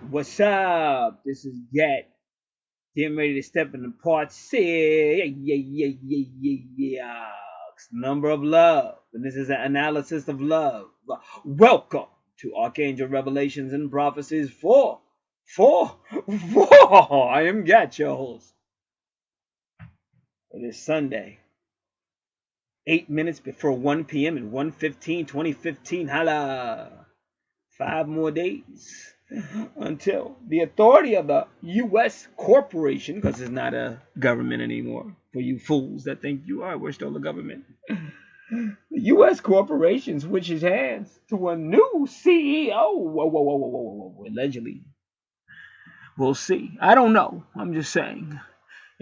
What's up? This is Get. Getting ready to step into part 6. Yeah. Number of love. And this is an analysis of love. Welcome to Archangel Revelations and Prophecies 4. 4. I am Get, your host. It is Sunday. 8 minutes before 1 p.m. and 1:15, 2015. Holla. 5 more days until the authority of the U.S. corporation, because it's not a government anymore, for you fools that think you are, we're still a government. The U.S. corporation switches hands to a new CEO. Whoa. Allegedly. We'll see. I don't know. I'm just saying.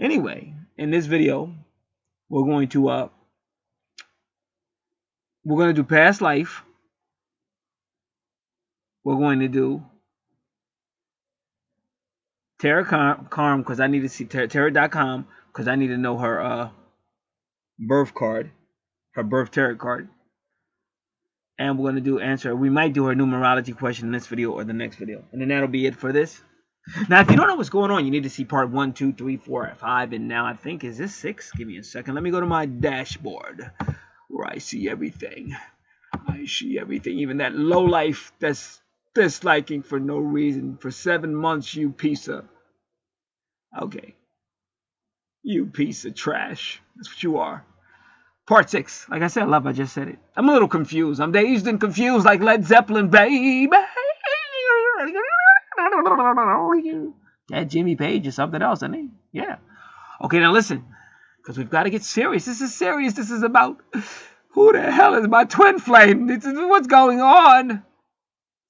Anyway, in this video, we're going to do past life. We're going to do Tarot.com because I need to see Tarot.com because I need to know her birth card, her birth tarot card. And we're going to answer. We might do her numerology question in this video or the next video. And then that'll be it for this. Now, if you don't know what's going on, you need to see part 1, 2, 3, 4, 5. And now I think, is this 6? Give me a second. Let me go to my dashboard where I see everything. I see everything, even that low life that's disliking for no reason for 7 months, you piece of... Okay. You piece of trash. That's what you are. Part 6. Like I said, love, I just said it. I'm a little confused. I'm dazed and confused like Led Zeppelin, baby. That Jimmy Page is something else, isn't he? Yeah. Okay, now listen. Because we've got to get serious. This is serious. This is about who the hell is my twin flame? This is what's going on.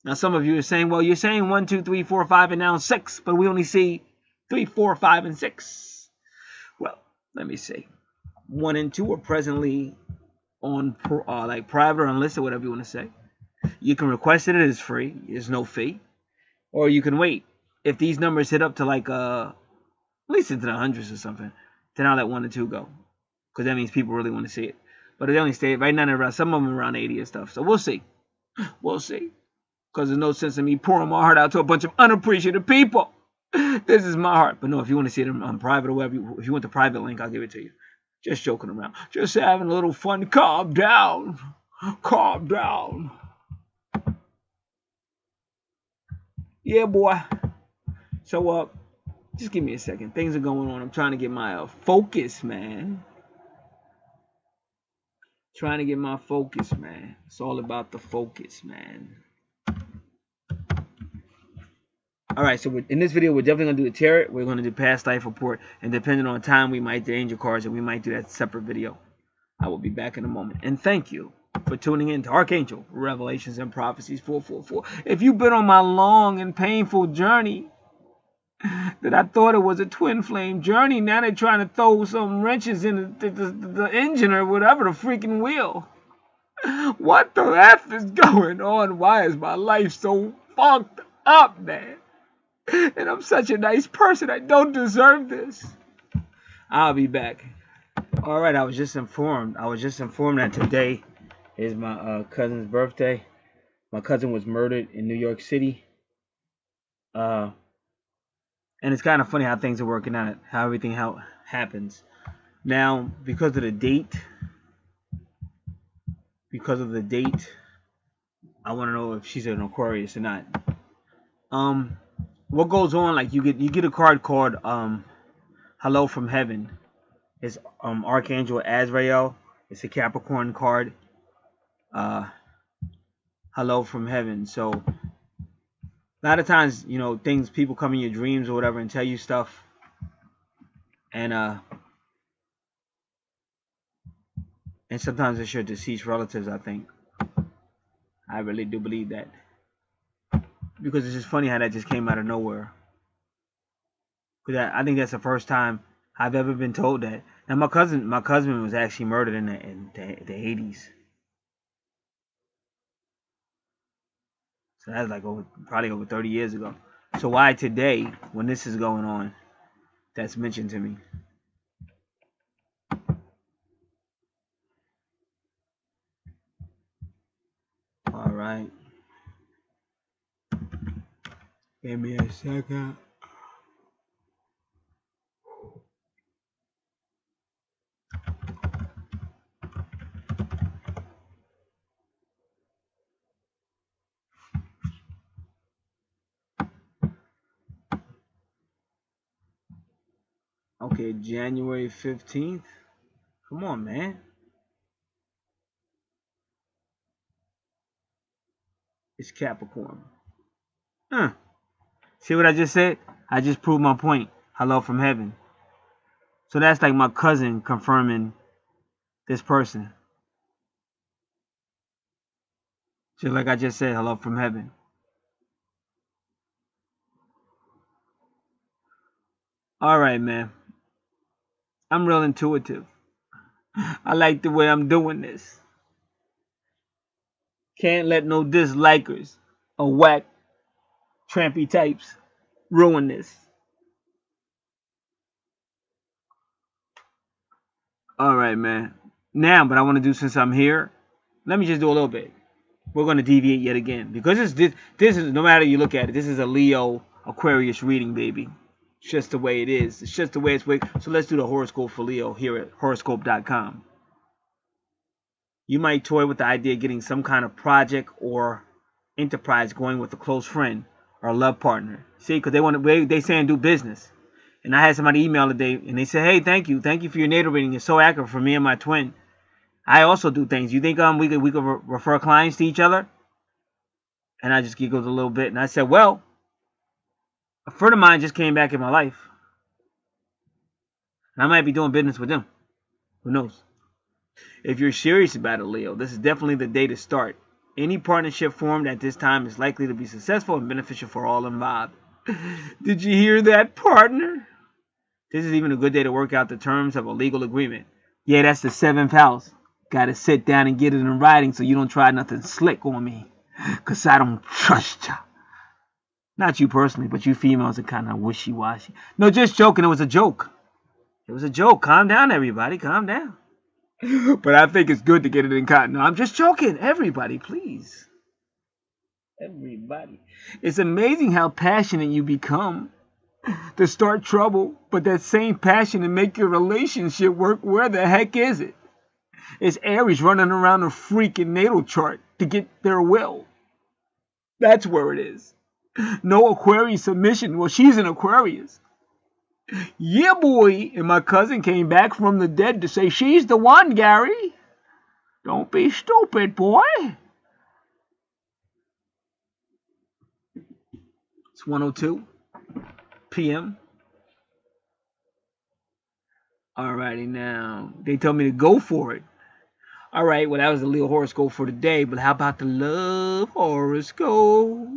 Now, some of you are saying, well, you're saying 1, 2, 3, 4, 5, and now 6, but we only see 3, 4, 5, and 6. Well, let me see. 1 and 2 are presently on like private or unlisted, whatever you want to say. You can request it. It is free. There's no fee. Or you can wait. If these numbers hit up to like at least into the hundreds or something, then I'll let 1 and 2 go. Because that means people really want to see it. But they only stay right now around, some of them around 80 and stuff. So we'll see. We'll see. Because there's no sense in me pouring my heart out to a bunch of unappreciative people. This is my heart. But no, if you want to see it on private or whatever, if you want the private link, I'll give it to you. Just joking around. Just having a little fun. Calm down. Calm down. Yeah, boy. So, just give me a second. Things are going on. I'm trying to get my focus, man. Trying to get my focus, man. It's all about the focus, man. Alright, so in this video, we're definitely going to do the tarot. We're going to do past life report. And depending on time, we might do angel cards, and we might do that separate video. I will be back in a moment. And thank you for tuning in to Archangel Revelations and Prophecies 444. If you've been on my long and painful journey, that I thought it was a twin flame journey, now they're trying to throw some wrenches in the engine or whatever, the freaking wheel. What the F is going on? Why is my life so fucked up, man? And I'm such a nice person. I don't deserve this. I'll be back. Alright, I was just informed that today is my cousin's birthday. My cousin was murdered in New York City. And it's kind of funny how things are working out, how everything happens. Now, because of the date, I want to know if she's an Aquarius or not. What goes on? Like you get a card called Hello from Heaven. It's Archangel Azrael. It's a Capricorn card. Hello from Heaven. So a lot of times, you know, people come in your dreams or whatever and tell you stuff, and sometimes it's your deceased relatives. I think I really do believe that, because it's just funny how that just came out of nowhere. Because I think that's the first time I've ever been told that. And my cousin was actually murdered in the 80s. So that's like probably over 30 years ago. So why today, when this is going on, that's mentioned to me? All right. Give me a second. Okay, January 15th. Come on, man. It's Capricorn. Huh. See what I just said? I just proved my point. Hello from heaven. So that's like my cousin confirming this person. Just like I just said, hello from heaven. Alright, man. I'm real intuitive. I like the way I'm doing this. Can't let no dislikers or whack trampy types ruin this. Alright, man. Now, but I want to do, since I'm here, let me just do a little bit. We're going to deviate yet again. Because this is, no matter you look at it, this is a Leo Aquarius reading, baby. It's just the way it is. It's just the way it's way. So let's do the horoscope for Leo here at horoscope.com. You might toy with the idea of getting some kind of project or enterprise going with a close friend or a love partner. See, because they say and do business. And I had somebody email today, and they said, "Hey, thank you for your natal reading. It's so accurate for me and my twin. I also do things. You think we could refer clients to each other?" And I just giggled a little bit, and I said, "Well, a friend of mine just came back in my life, and I might be doing business with them. Who knows? If you're serious about it, Leo, this is definitely the day to start. Any partnership formed at this time is likely to be successful and beneficial for all involved." Did you hear that, partner? This is even a good day to work out the terms of a legal agreement. Yeah, that's the 7th house. Gotta sit down and get it in writing so you don't try nothing slick on me. Because I don't trust ya. Not you personally, but you females are kind of wishy-washy. No, just joking. It was a joke. It was a joke. Calm down, everybody. Calm down. But I think it's good to get it in cotton. No, I'm just joking. Everybody, please. Everybody. It's amazing how passionate you become to start trouble, but that same passion to make your relationship work, where the heck is it? It's Aries running around a freaking natal chart to get their will. That's where it is. No Aquarius submission. Well, she's an Aquarius. Yeah, boy. And my cousin came back from the dead to say she's the one, Gary. Don't be stupid, boy. It's 1:02 p.m. Alrighty, now. They told me to go for it. Alright, well, that was the Leo horoscope for today. But how about the love horoscope?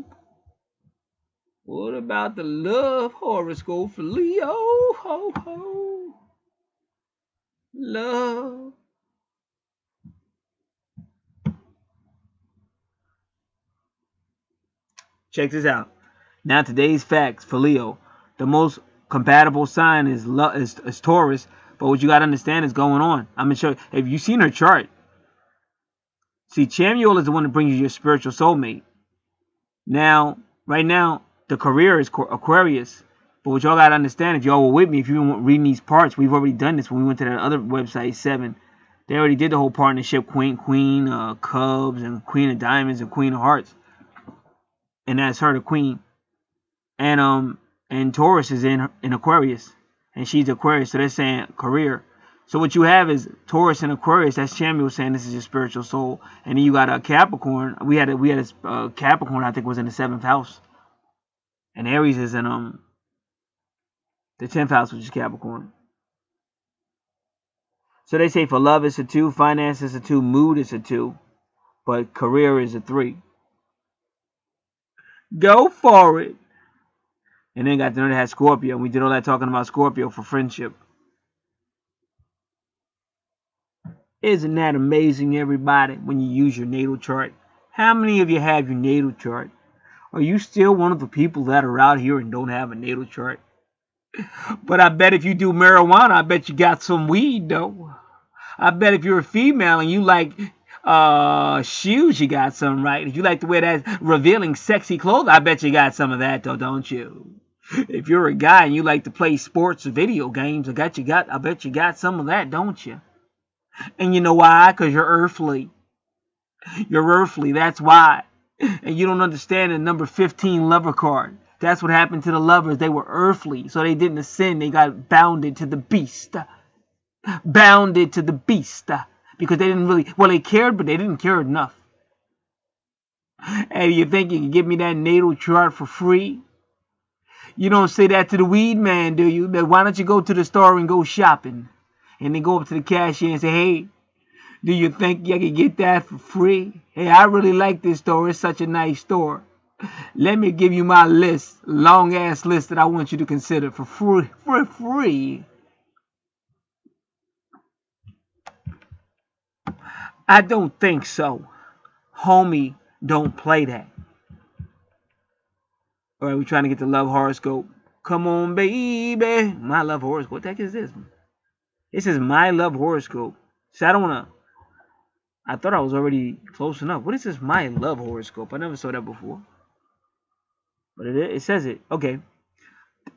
What about the love horoscope for Leo? Ho, ho. Love. Check this out. Now, today's facts for Leo. The most compatible sign is Taurus. But what you got to understand is going on. I'm going to show you. If you've seen her chart. See, Chamuel is the one that brings you your spiritual soulmate. Now, right now, the career is Aquarius. But what y'all got to understand, if y'all were with me, if you were reading these parts, we've already done this when we went to that other website, 7. They already did the whole partnership, Queen, Cubs, and Queen of Diamonds, and Queen of Hearts. And that's her, the Queen. And Taurus is in Aquarius. And she's Aquarius, so they're saying career. So what you have is Taurus and Aquarius. That's Samuel saying this is your spiritual soul. And then you got a Capricorn. We had a Capricorn, I think, was in the 7th house. And Aries is in the 10th house, which is Capricorn. So they say for love it's a 2, finance is a 2, mood is a 2, but career is a 3. Go for it. And then got to know they had Scorpio. We did all that talking about Scorpio for friendship. Isn't that amazing, everybody, when you use your natal chart? How many of you have your natal chart? Are you still one of the people that are out here and don't have a natal chart? But I bet if you do marijuana, I bet you got some weed, though. I bet if you're a female and you like Shoes, you got some, right? If you like to wear that revealing, sexy clothes, I bet you got some of that, though, don't you? If you're a guy and you like to play sports or video games, I bet you got some of that, don't you? And you know why? Because you're earthly. You're earthly, that's why. And you don't understand the number 15 lover card. That's what happened to the lovers. They were earthly, so they didn't ascend. They got bounded to the beast. Bounded to the beast. Because they didn't really, well, they cared, but they didn't care enough. And you think you can give me that natal chart for free? You don't say that to the weed man, do you? But why don't you go to the store and go shopping? And then go up to the cashier and say, hey, do you think you can get that for free? Hey, I really like this store. It's such a nice store. Let me give you my list, long-ass list that I want you to consider for free. For free. I don't think so. Homie, don't play that. All right, we're trying to get the love horoscope. Come on, baby. My love horoscope. What the heck is this? This is my love horoscope. See, I don't want to. I thought I was already close enough. What is this my love horoscope? I never saw that before. But it says it. Okay.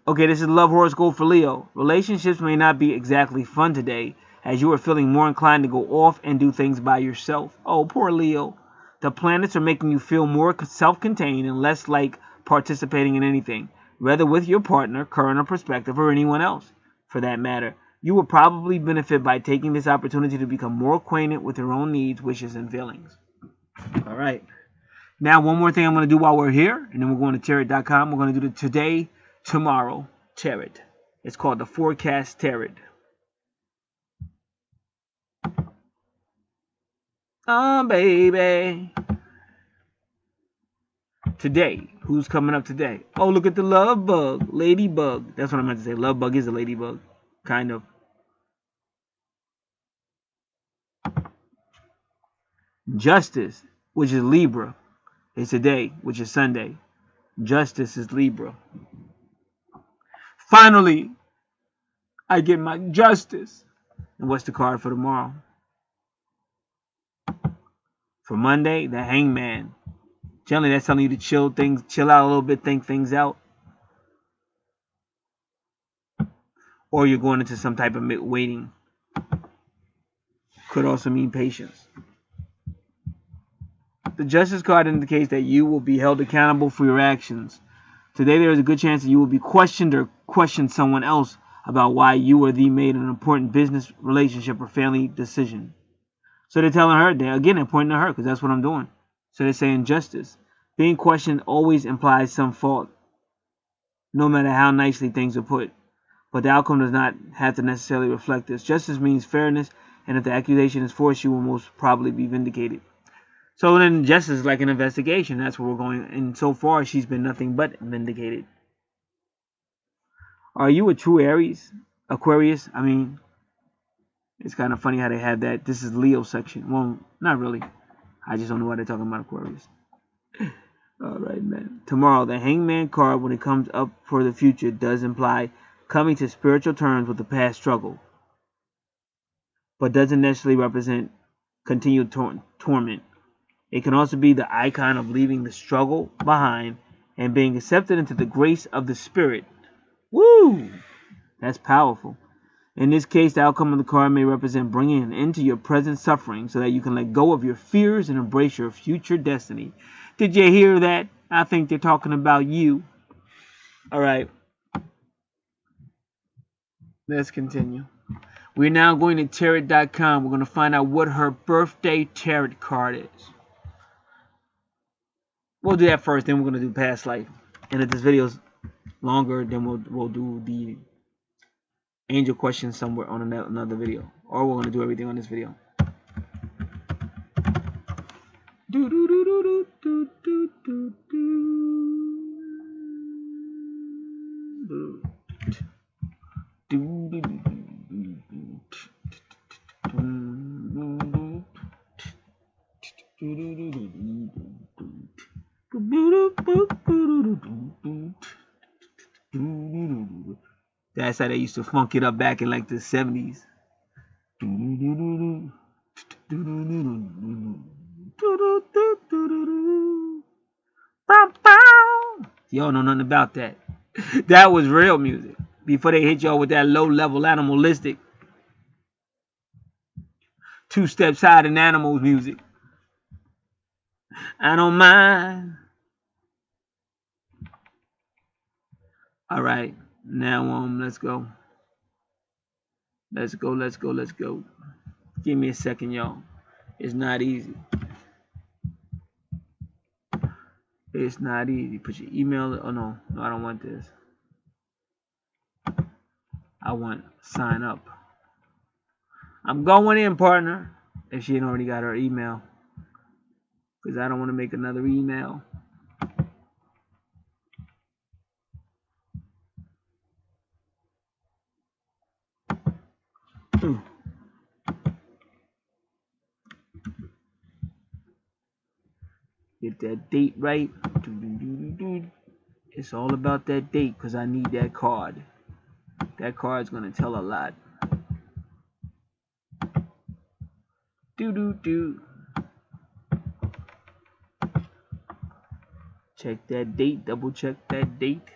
Okay, this is love horoscope for Leo. Relationships may not be exactly fun today, as you are feeling more inclined to go off and do things by yourself. Oh, poor Leo. The planets are making you feel more self-contained and less like participating in anything, whether with your partner, current or prospective, or anyone else, for that matter. You will probably benefit by taking this opportunity to become more acquainted with your own needs, wishes, and feelings. All right. Now, one more thing I'm going to do while we're here, and then we're going to tarot.com. We're going to do the today, tomorrow tarot. It's called the Forecast Tarot. Oh, baby. Today. Who's coming up today? Oh, look at the love bug. Ladybug. That's what I meant to say. Love bug is a ladybug. Kind of. Justice, which is Libra, is today, which is Sunday. Justice is Libra. Finally, I get my justice. And what's the card for tomorrow? For Monday, the Hangman. Generally, that's telling you to chill out a little bit, think things out. Or you're going into some type of waiting. Could also mean patience. The Justice card indicates that you will be held accountable for your actions. Today, there is a good chance that you will be questioned or question someone else about why you or they made an important business, relationship, or family decision. So they're telling her, they're pointing to her, because that's what I'm doing. So they're saying justice. Being questioned always implies some fault, no matter how nicely things are put. But the outcome does not have to necessarily reflect this. Justice means fairness, and if the accusation is false, you will most probably be vindicated. So then justice is like an investigation. That's where we're going. And so far, she's been nothing but vindicated. Are you a true Aquarius? I mean, it's kind of funny how they have that. This is Leo section. Well, not really. I just don't know why they're talking about Aquarius. All right, man. Tomorrow, the Hangman card, when it comes up for the future, does imply coming to spiritual terms with the past struggle, but doesn't necessarily represent continued torment. It can also be the icon of leaving the struggle behind and being accepted into the grace of the spirit. Woo! That's powerful. In this case, the outcome of the card may represent bringing an end to your present suffering so that you can let go of your fears and embrace your future destiny. Did you hear that? I think they're talking about you. All right. Let's continue. We're now going to tarot.com. We're going to find out what her birthday tarot card is. We'll do that first, then we're going to do past life. And if this video is longer, then we'll do the angel questions somewhere on another video. Or we're going to do everything on this video. That's how they used to funk it up back in like the 70s. y'all know nothing about that. That was real music. Before they hit y'all with that low-level animalistic, two steps higher than animals music. I don't mind. All right, now let's go. Let's go. Give me a second, y'all. It's not easy. It's not easy. Put your email. Oh no, I don't want this. I want sign up. I'm going in, partner. If she ain't already got her email, because I don't want to make another email. Get that date right. It's all about that date because I need that card. That card's gonna tell a lot. Check that date. Double check that date.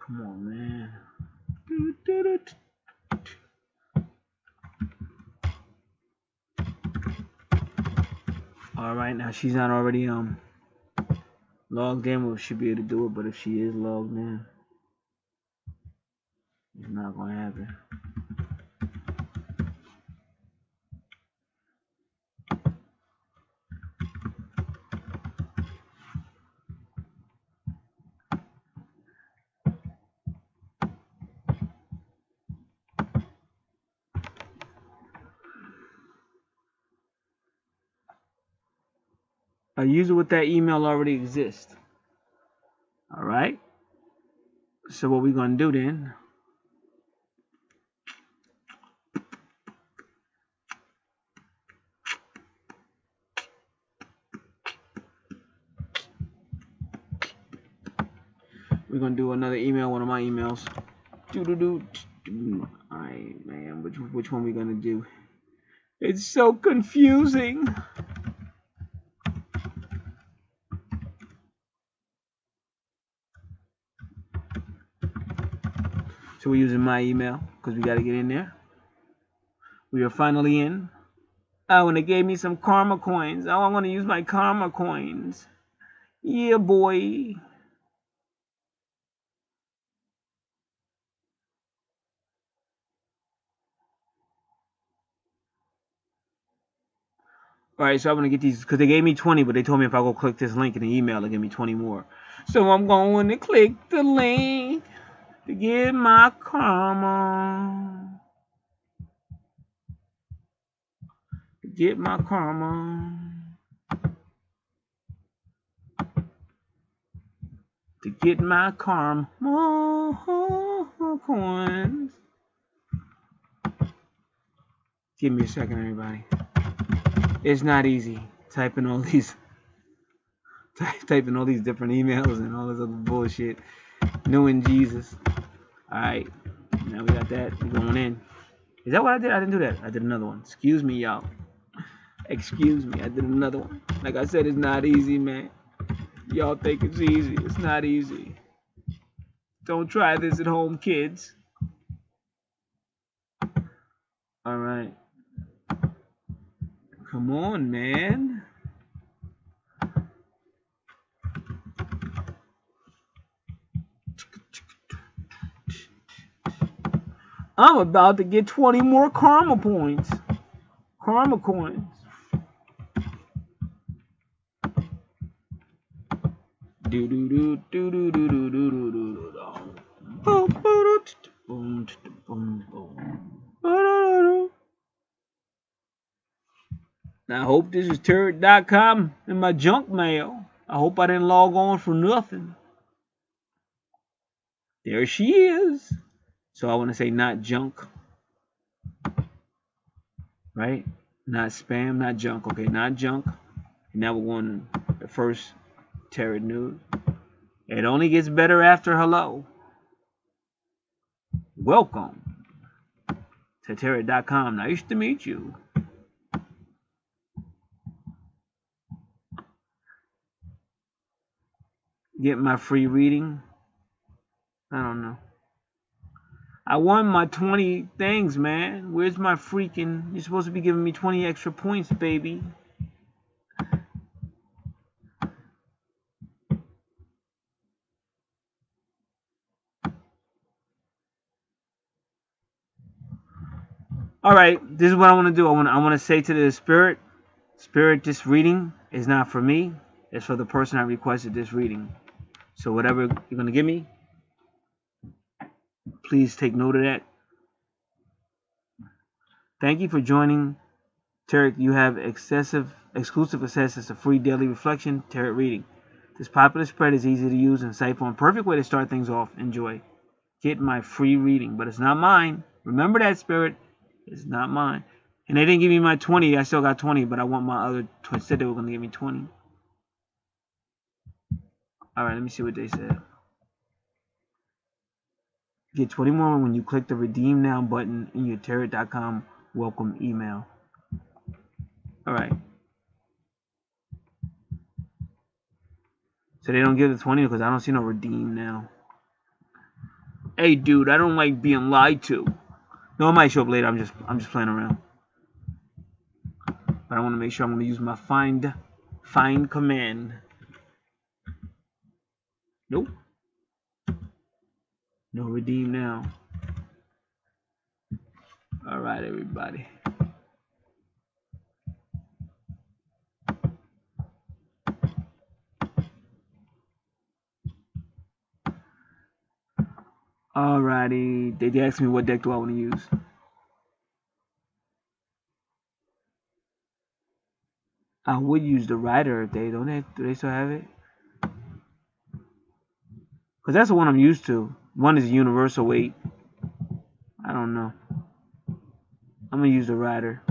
Come on, man. All right, now she's not already logged in. We should be able to do it, but if she is logged in, it's not gonna happen. A user with that email already exists. All right. So what we're gonna do then? We're gonna do another email, one of my emails. Alright, man, which one we gonna do? It's so confusing. So we're using my email because we gotta get in there. We are finally in. Oh, and they gave me some karma coins. Oh, I want to use my karma coins. Yeah, boy. Alright, so I'm gonna get these because they gave me 20, but they told me if I go click this link in the email, they'll give me 20 more. So I'm going to click the link to get my karma. To get my karma. To get my karma coins. Give me a second, everybody. It's not easy typing all these different emails and all this other bullshit. Knowing Jesus. Alright. Now we got that. We're going in. Is that what I did? I didn't do that. I did another one. Excuse me, y'all. Excuse me. I did another one. Like I said, it's not easy, man. Y'all think it's easy. It's not easy. Don't try this at home, kids. Alright. Come on, man. I'm about to get 20 more karma points. Karma coins. Do do do do do do do do do do. Now I hope this is tarot.com in my junk mail. I hope I didn't log on for nothing. There she is. So I want to say not junk. Right? Not spam, not junk. Okay, not junk. And now we're going to the first tarot news. It only gets better after hello. Welcome to tarot.com. Nice to meet you. Get my free reading. I don't know. I won my 20 things, man. Where's my freaking... You're supposed to be giving me 20 extra points, baby. Alright, this is what I want to do. I want to say to the spirit, this reading is not for me. It's for the person I requested this reading. So whatever you're going to give me, please take note of that. Thank you for joining Tarot. You have exclusive access to free daily reflection tarot reading. This popular spread is easy to use and insightful. Perfect way to start things off. Enjoy. Get my free reading, but it's not mine. Remember that, spirit. It's not mine. And they didn't give me my 20. I still got 20, but I want my other 20. Said they were going to give me 20. Alright, let me see what they said. Get 20 more when you click the redeem now button in your tarot.com welcome email. Alright. So they don't give the 20 because I don't see no redeem now. Hey dude, I don't like being lied to. No, it might show up later. I'm just playing around. But I want to make sure I'm going to use my find command. Nope. No redeem now. All right, everybody. Alrighty. They asked me what deck do I want to use. I would use the Rider if they don't. Do they still have it? Because that's the one I'm used to. One is universal weight. I don't know. I'm going to use the Rider.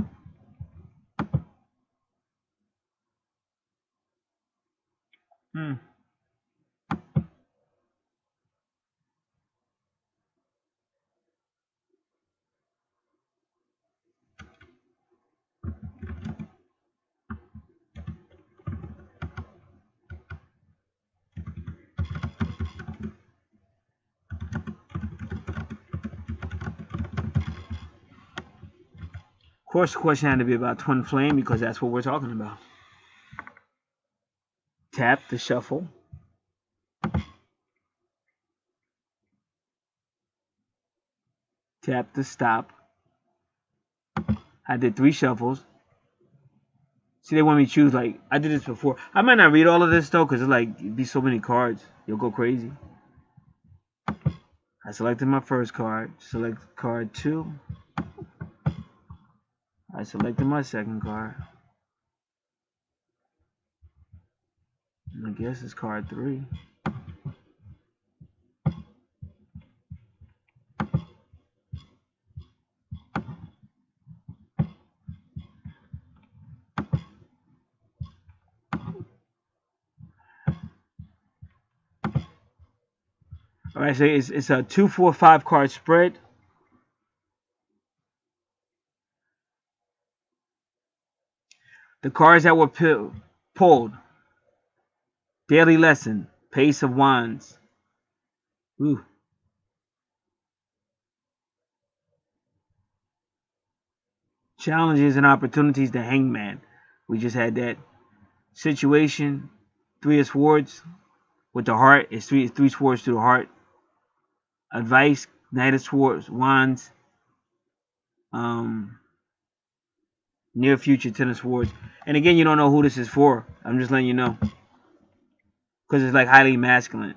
Of course, the question had to be about Twin Flame because that's what we're talking about. Tap the shuffle. Tap the stop. I did 3 shuffles. See, they want me to choose, like, I did this before. I might not read all of this, though, because it's like, it'd be so many cards. You'll go crazy. I selected my first card. Select card 2. I selected my second card. And I guess it's card 3. Alright, so it's a 2, 4, 5 card spread. The cards that were pulled. Daily Lesson. Pace of Wands. Ooh. Challenges and opportunities. The Hangman. We just had that. Situation. 3 of Swords. With the heart. It's three swords to the heart. Advice. Knight of Swords. Wands. Near future, Ten of Swords. And again, you don't know who this is for. I'm just letting you know. Because it's like highly masculine.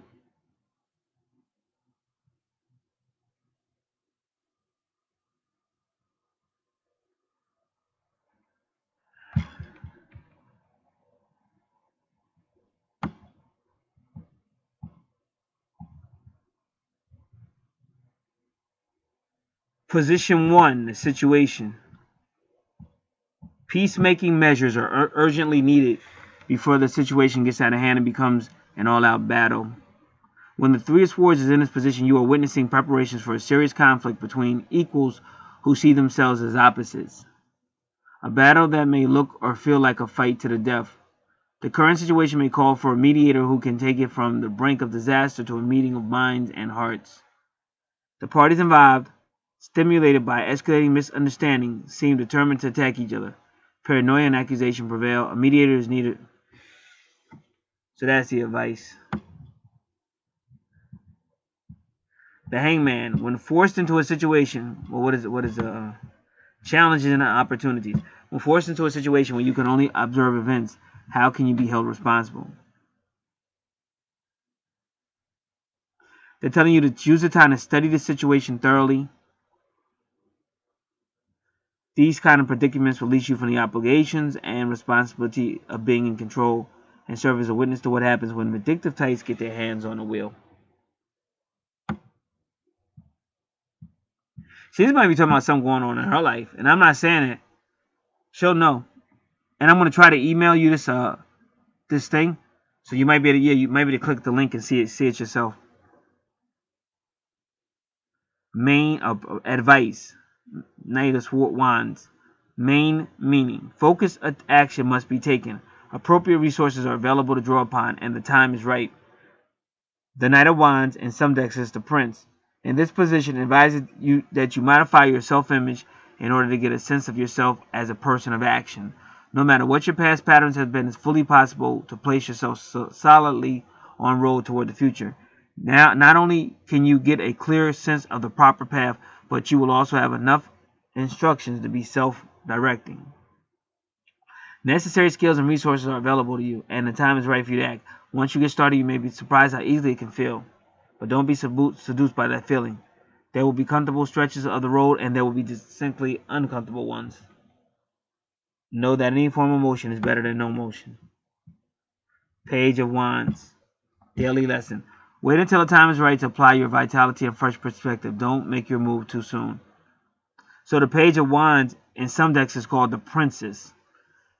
Position 1, the situation. Peacemaking measures are urgently needed before the situation gets out of hand and becomes an all-out battle. When the Three of Swords is in this position, you are witnessing preparations for a serious conflict between equals who see themselves as opposites. A battle that may look or feel like a fight to the death. The current situation may call for a mediator who can take it from the brink of disaster to a meeting of minds and hearts. The parties involved, stimulated by escalating misunderstanding, seem determined to attack each other. Paranoia and accusation prevail. A mediator is needed. So that's the advice. The Hangman. When forced into a situation, well, what is challenges and opportunities? When forced into a situation where you can only observe events, how can you be held responsible? They're telling you to use the time to study the situation thoroughly. These kind of predicaments release you from the obligations and responsibility of being in control and serve as a witness to what happens when vindictive types get their hands on the wheel. See, this might be talking about something going on in her life, and I'm not saying it. She'll know. And I'm going to try to email you this thing, so you might be able to, you might be able to click the link and see it yourself. Main advice. Knight of Wands. Main meaning. Focused action must be taken. Appropriate resources are available to draw upon, and the time is right. The Knight of Wands in some decks is the Prince. In this position, it advises you that you modify your self-image in order to get a sense of yourself as a person of action. No matter what your past patterns have been, it's fully possible to place yourself solidly on road toward the future. Now, not only can you get a clear sense of the proper path, but you will also have enough instructions to be self-directing. Necessary skills and resources are available to you, and the time is right for you to act. Once you get started, you may be surprised how easily it can feel. But don't be seduced by that feeling. There will be comfortable stretches of the road, and there will be distinctly uncomfortable ones. Know that any form of motion is better than no motion. Page of Wands. Daily lesson. Wait until the time is right to apply your vitality and fresh perspective. Don't make your move too soon. So the Page of Wands in some decks is called the Princess.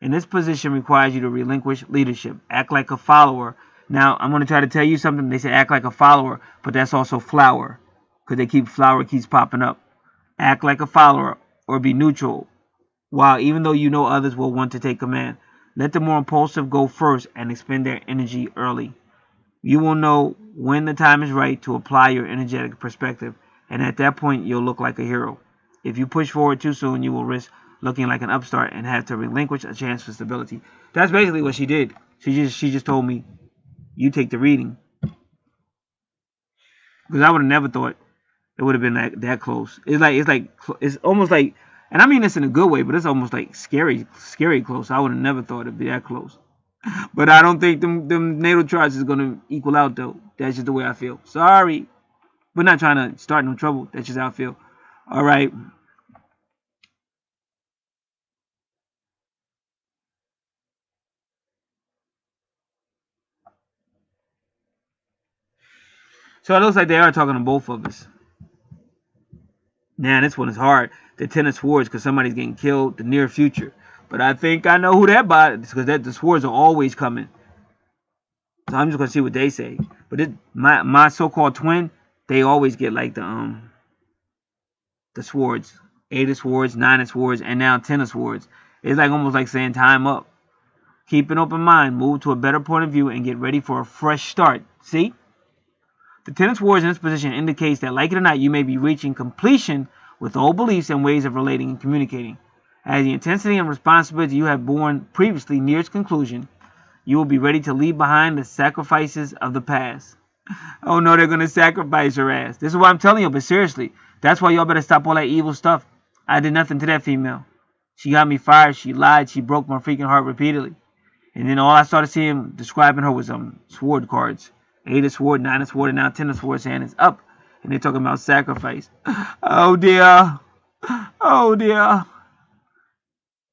In this position requires you to relinquish leadership. Act like a follower. Now, I'm going to try to tell you something. They say act like a follower, but that's also flower. Because flower keeps popping up. Act like a follower or be neutral. While even though you know others will want to take command, let the more impulsive go first and expend their energy early. You will know when the time is right to apply your energetic perspective, and at that point you'll look like a hero. If you push forward too soon, you will risk looking like an upstart and have to relinquish a chance for stability. That's basically what she did. She just told me, you take the reading. Because I would have never thought it would have been that close. It's almost like, and I mean this in a good way, but it's almost like scary close. I would have never thought it'd be that close. But I don't think them natal charts is going to equal out, though. That's just the way I feel. Sorry. We're not trying to start no trouble. That's just how I feel. All right. So it looks like they are talking to both of us. Now, this one is hard. The Ten of Swords, because somebody's getting killed the near future. But I think I know who that bot is, because the swords are always coming. So I'm just going to see what they say. But my so-called twin, they always get like the swords. 8 of Swords, 9 of Swords, and now 10 of Swords. It's like almost like saying time up. Keep an open mind, move to a better point of view, and get ready for a fresh start. See? The Ten of Swords in this position indicates that, like it or not, you may be reaching completion with old beliefs and ways of relating and communicating. As the intensity and responsibility you have borne previously nears conclusion, you will be ready to leave behind the sacrifices of the past. Oh no, they're going to sacrifice her ass. This is what I'm telling you, but seriously, that's why y'all better stop all that evil stuff. I did nothing to that female. She got me fired. She lied. She broke my freaking heart repeatedly. And then all I started seeing describing her was sword cards. 8 of sword, 9 of sword, and now 10 of sword saying it's up. And they're talking about sacrifice. Oh dear. Oh dear.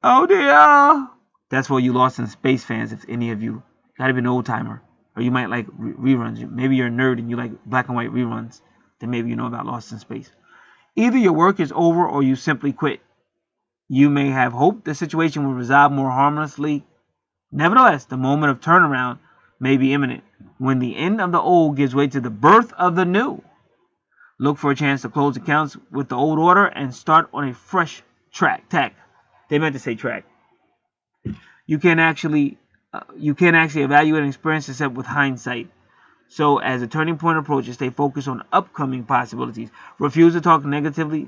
Oh dear. That's for you Lost in Space fans, if any of you. Gotta be an old timer. Or you might like reruns. Maybe you're a nerd and you like black and white reruns. Then maybe you know about Lost in Space. Either your work is over or you simply quit. You may have hoped the situation will resolve more harmlessly. Nevertheless, the moment of turnaround may be imminent, when the end of the old gives way to the birth of the new. Look for a chance to close accounts with the old order and start on a fresh tack. They meant to say track. You can't actually evaluate an experience except with hindsight. So, as a turning point approaches, stay focused on upcoming possibilities. Refuse to talk negatively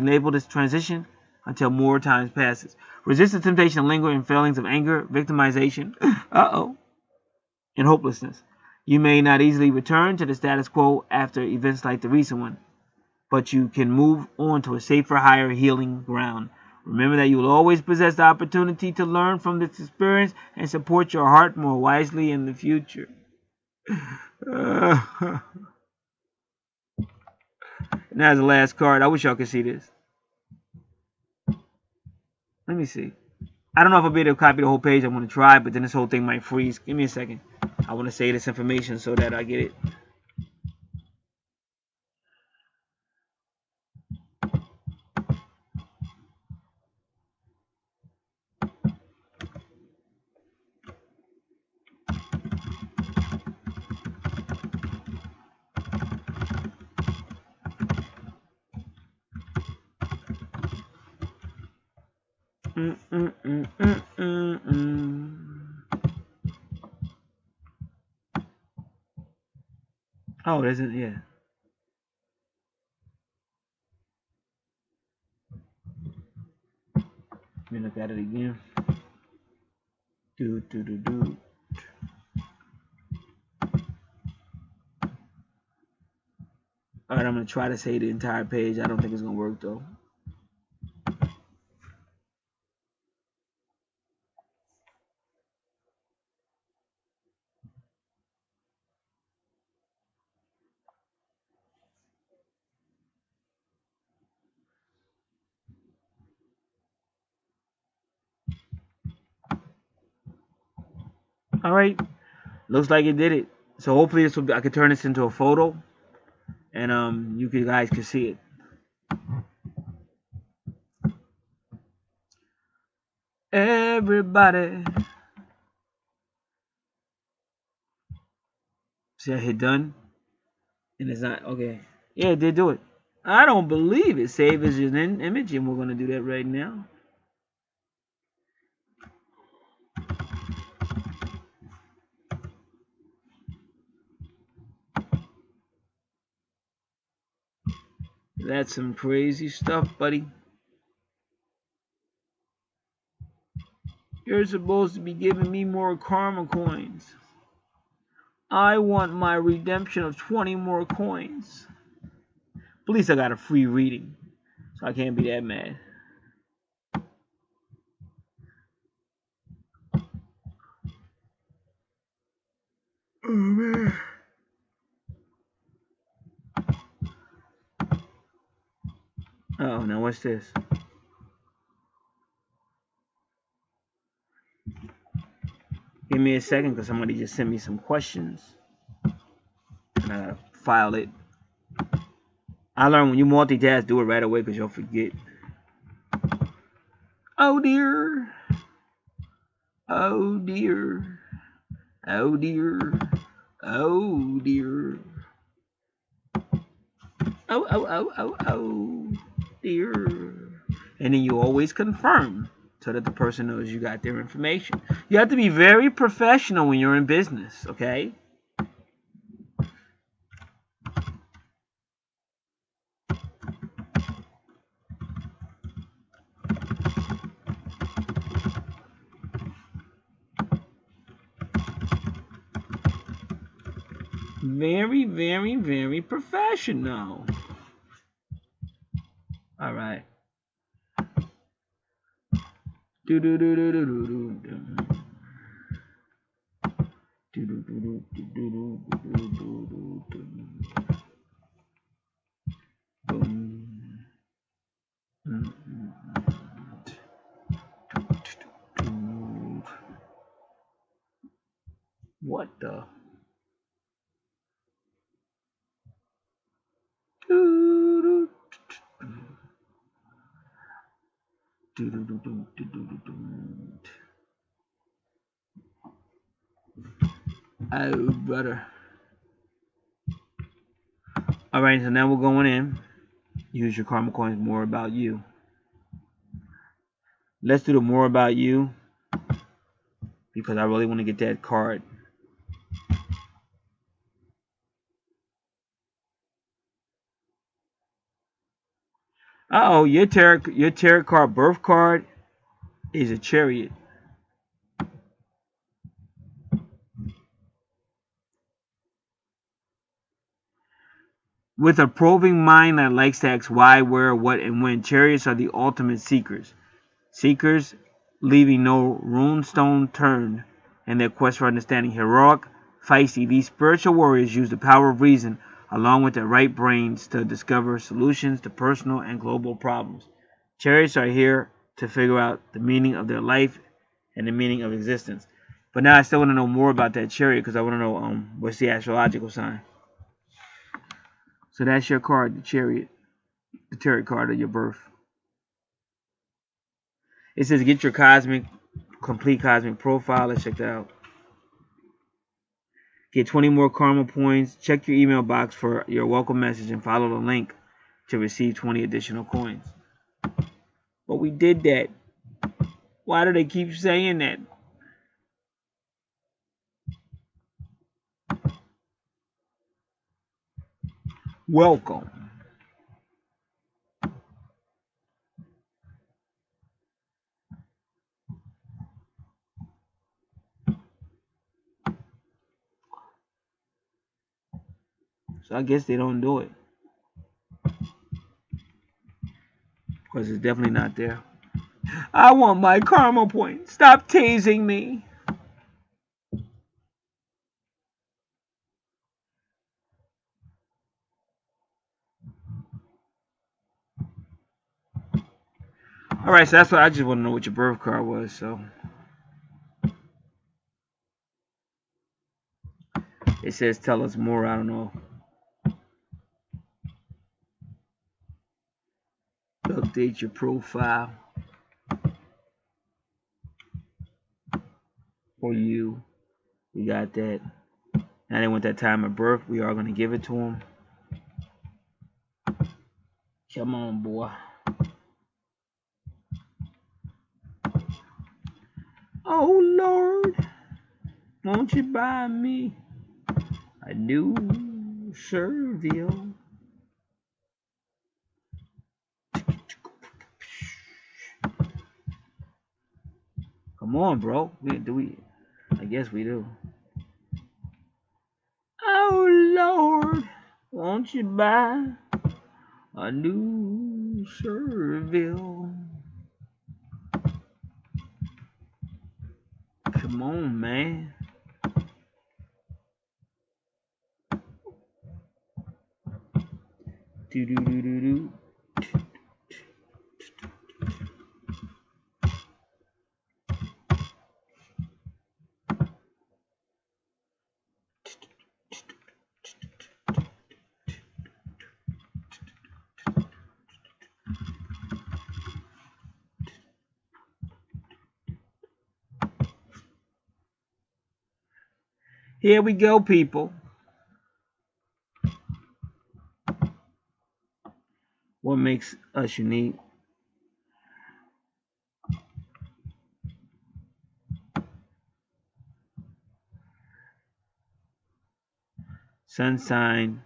label this transition until more time passes. Resist the temptation to linger in feelings of anger, victimization, and hopelessness. You may not easily return to the status quo after events like the recent one, but you can move on to a safer, higher healing ground. Remember that you will always possess the opportunity to learn from this experience and support your heart more wisely in the future. And that's the last card. I wish y'all could see this. Let me see. I don't know if I'll be able to copy the whole page. I'm going to try, but then this whole thing might freeze. Give me a second. I want to say this information so that I get it. Oh, it isn't, yeah. Let me look at it again. Alright, I'm going to try to say the entire page. I don't think it's going to work, though. Alright, looks like it did it. So hopefully this will be, I can turn this into a photo, and you guys can see it. Everybody, see, I hit done, and it's not okay. Yeah, it did do it. I don't believe it. Save as an image, and we're gonna do that right now. That's some crazy stuff, buddy. You're supposed to be giving me more karma coins. I want my redemption of 20 more coins. At least I got a free reading, so I can't be that mad. Oh, man. Oh, now what's this? Give me a second, because somebody just sent me some questions. And I gotta file it. I learned when you multitask, do it right away, because you'll forget. Oh dear. Oh dear. Oh dear. Oh dear. Oh dear. And then you always confirm so that the person knows you got their information. You have to be very professional when you're in business, okay? Very, very, very professional. All right. Do do do do do do do. What the? Oh, brother. Alright, so now we're going in. Use your karma coins. More about you. Let's do the more about you, because I really want to get that card. Uh oh, your tarot card birth card is a Chariot. With a probing mind that likes to ask why, where, what, and when, Chariots are the ultimate seekers. Seekers leaving no rune stone turned in their quest for understanding. Heroic, feisty, these spiritual warriors use the power of reason along with their right brains to discover solutions to personal and global problems. Chariots are here to figure out the meaning of their life and the meaning of existence. But now I still want to know more about that Chariot, because I want to know what's the astrological sign. So that's your card, the Chariot, the tarot card of your birth. It says get your complete cosmic profile. Let's check that out. Get 20 more karma points. Check your email box for your welcome message and follow the link to receive 20 additional coins. But we did that. Why do they keep saying that? Welcome. So I guess they don't do it, because it's definitely not there. I want my karma point. Stop tasing me. Alright, so that's what I just want to know what your birth card was. So it says tell us more. I don't know. Update your profile for you. We got that. Now they want that time of birth. We are going to give it to them. Come on, boy. Oh, Lord. Won't you buy me a new Serville? Come on, bro. I guess we do. Oh, Lord. Won't you buy a new Serville? Come on, man. Do do do do do. Here we go, people. What makes us unique? Sun sign.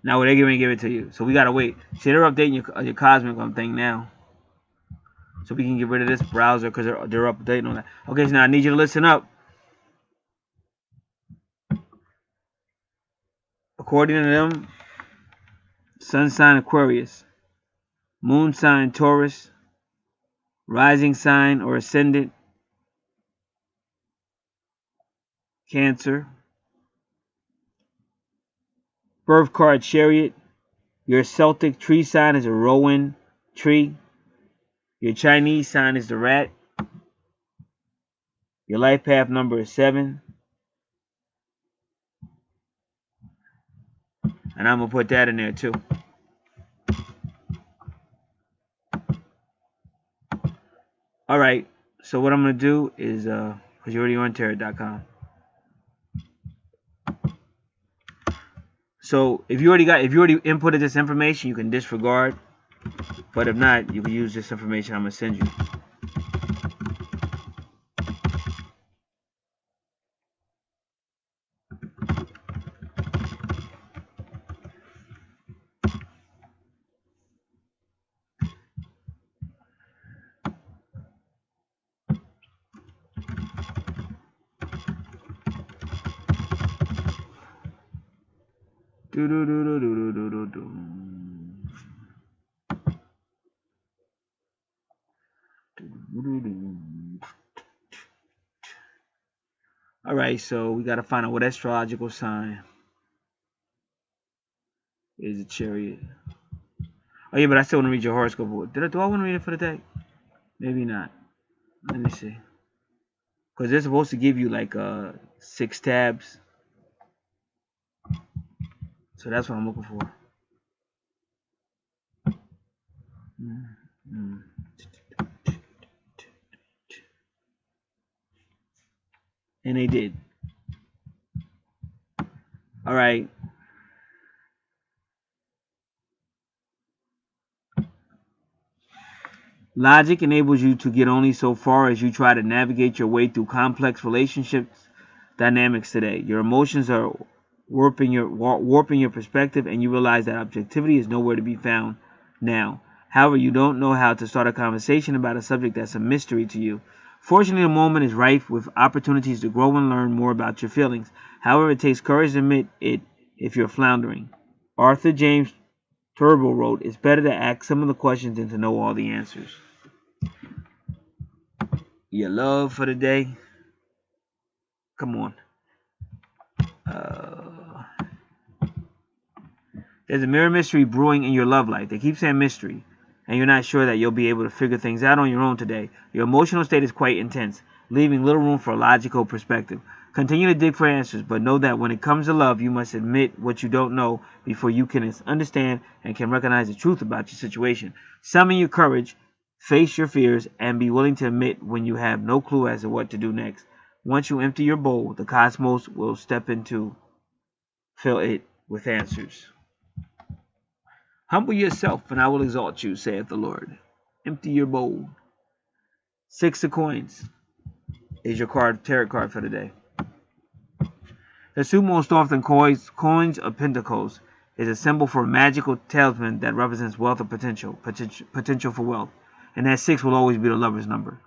Now they're going to give it to you, so we gotta wait. See, they're updating your cosmic thing now, so we can get rid of this browser because they're updating on that. Okay, so now I need you to listen up. According to them, sun sign Aquarius, moon sign Taurus, Rising sign or ascendant, Cancer. Birth card, Chariot. Your Celtic tree sign is a rowan tree. Your Chinese sign is the rat. Your life path number is 7. And I'm going to put that in there too. Alright, so what I'm going to do is, because you're already on tarot.com. So if you already inputted this information, you can disregard. But if not, you can use this information I'm going to send you. Alright, so we got to find out what astrological sign is a Chariot. Oh yeah, but I still want to read your horoscope. Do I want to read it for the day? Maybe not. Let me see. Because they're supposed to give you like 6 tabs. So that's what I'm looking for. And they did. Alright. Logic enables you to get only so far as you try to navigate your way through complex relationships dynamics today. Your emotions are warping your perspective, and you realize that objectivity is nowhere to be found now. However, you don't know how to start a conversation about a subject that's a mystery to you. Fortunately, the moment is rife with opportunities to grow and learn more about your feelings. However, it takes courage to admit it if you're floundering. Arthur James Turbo wrote, "It's better to ask some of the questions than to know all the answers." Your love for the day? Come on. There's a mirror mystery brewing in your love life. They keep saying mystery, and you're not sure that you'll be able to figure things out on your own today. Your emotional state is quite intense, leaving little room for a logical perspective. Continue to dig for answers, but know that when it comes to love, you must admit what you don't know before you can understand and can recognize the truth about your situation. Summon your courage, face your fears, and be willing to admit when you have no clue as to what to do next. Once you empty your bowl, the cosmos will step in to fill it with answers. Humble yourself, and I will exalt you, saith the Lord. Empty your bowl. 6 of coins is your tarot card for the day. The two most often coins of pentacles is a symbol for a magical talisman that represents wealth or potential for wealth. And that 6 will always be the lover's number.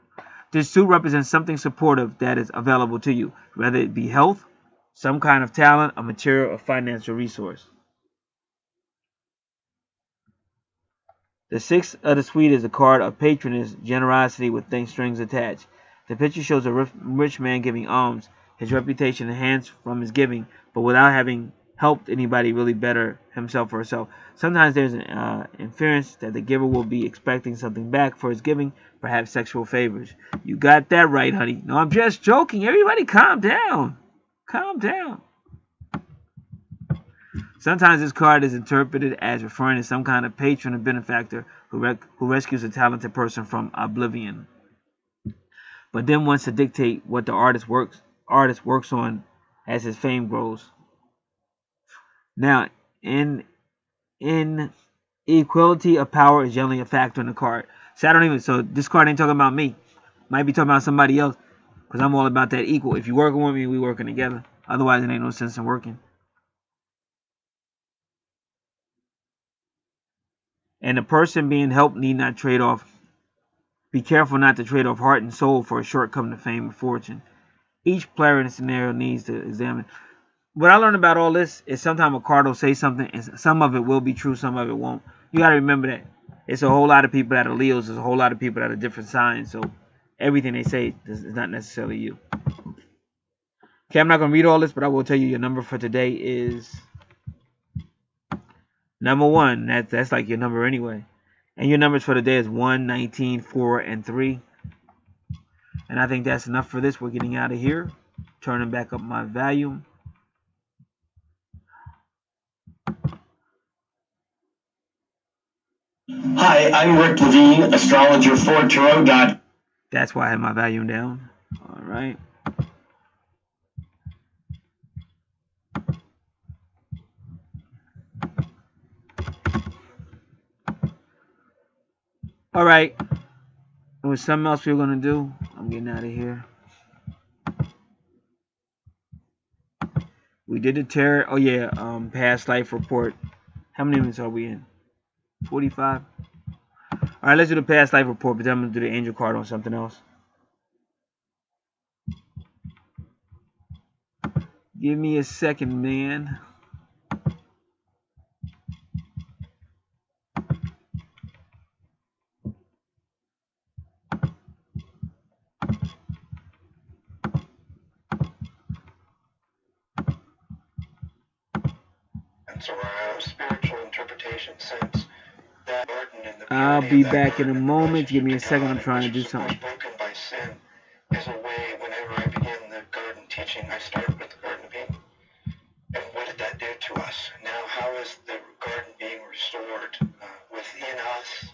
This 2 represents something supportive that is available to you, whether it be health, some kind of talent, a material, or financial resource. The 6 of the suite is a card of patronage, generosity with strings attached. The picture shows a rich man giving alms, his reputation enhanced from his giving, but without having helped anybody really better himself or herself. Sometimes there's an inference that the giver will be expecting something back for his giving, perhaps sexual favors. You got that right, honey. No, I'm just joking. Everybody calm down. Calm down. Sometimes this card is interpreted as referring to some kind of patron or benefactor who rescues a talented person from oblivion, but then wants to dictate what the artist works on as his fame grows. Now, inequality of power is generally a factor in the card. So this card ain't talking about me. Might be talking about somebody else, because I'm all about that equal. If you working with me, we working together. Otherwise, it ain't no sense in working. And the person being helped need not trade off. Be careful not to trade off heart and soul for a shortcoming to fame or fortune. Each player in the scenario needs to examine. What I learned about all this is sometimes a card will say something, and some of it will be true, some of it won't. You got to remember that. It's a whole lot of people that are Leos. There's a whole lot of people that are different signs. So everything they say is not necessarily you. Okay, I'm not going to read all this, but I will tell you your number for today is number 1. That's like your number anyway. And your numbers for today is 1, 19, 4, and 3. And I think that's enough for this. We're getting out of here. Turning back up my volume. Hi, I'm Rick Levine, astrologer for Tarot. That's why I have my volume down. All right. All right. There was something else we were going to do. I'm getting out of here. We did the tarot. Oh, yeah. Past life report. How many minutes are we in? 45? All right, let's do the past life report, but then I'm going to do the angel card on something else. Give me a second, man. So our spiritual interpretation sense that burden in the I'll be back in a moment. Give me a second. I'm trying to do something. Broken by sin is a way. Whenever I begin the garden teaching, I start with the Garden of Eden. And what did that do to us? Now, how is the garden being restored within us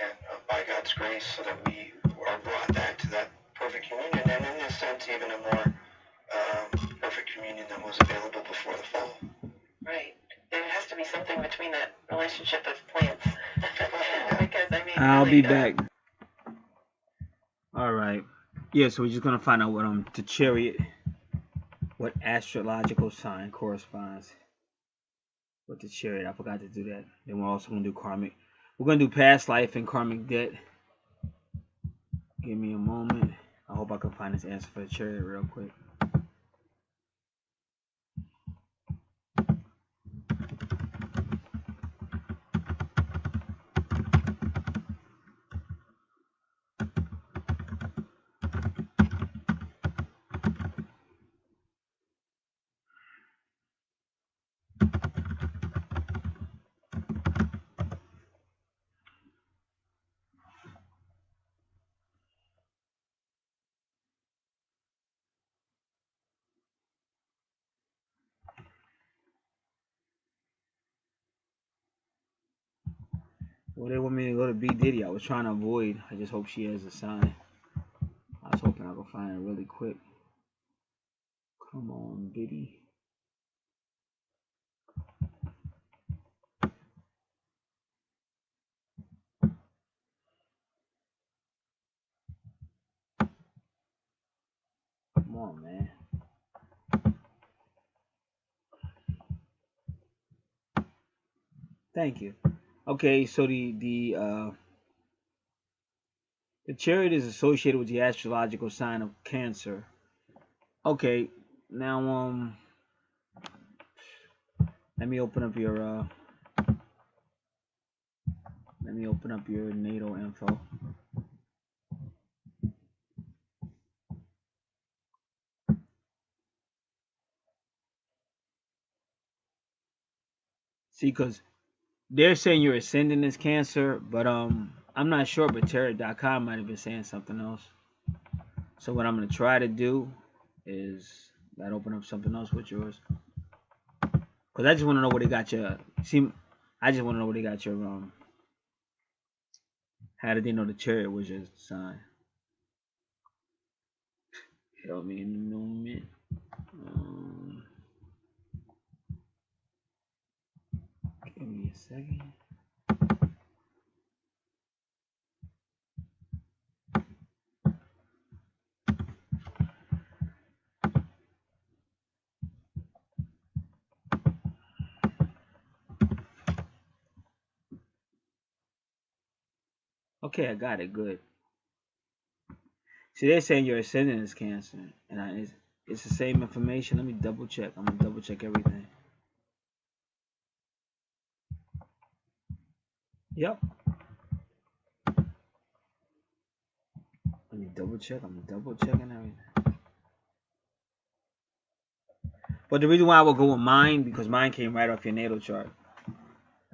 and by God's grace, so that we are brought back to that perfect communion, and in this sense, even a more perfect communion than was available before the fall. Right. There has to be something between that relationship of plants. Because, I mean, I'll really, be back. All right. Yeah, so we're just going to find out what the chariot, what astrological sign corresponds with the chariot. I forgot to do that. Then we're also going to do karmic. We're going to do past life and karmic debt. Give me a moment. I hope I can find this answer for the chariot real quick. Well, they want me to go to B. Diddy. I was trying to avoid. I just hope she has a sign. I was hoping I could find it really quick. Come on, Diddy. Come on, man. Thank you. Okay, so the chariot is associated with the astrological sign of Cancer. Okay, now let me open up your natal info. See, because they're saying your ascendant is Cancer, but I'm not sure, but tarot.com might have been saying something else. So what I'm gonna try to do is that open up something else with yours, because I just want to know what they got your. See, I just want to know what they got your How did they know the chariot was your sign? Help me in a moment. Give me a second. Okay, I got it. Good. See, they're saying your ascendant is Cancer, and it's the same information. Let me double check. I'm gonna double check everything. Yep. me double check. I'm double checking everything. But the reason why I would go with mine, because mine came right off your natal chart.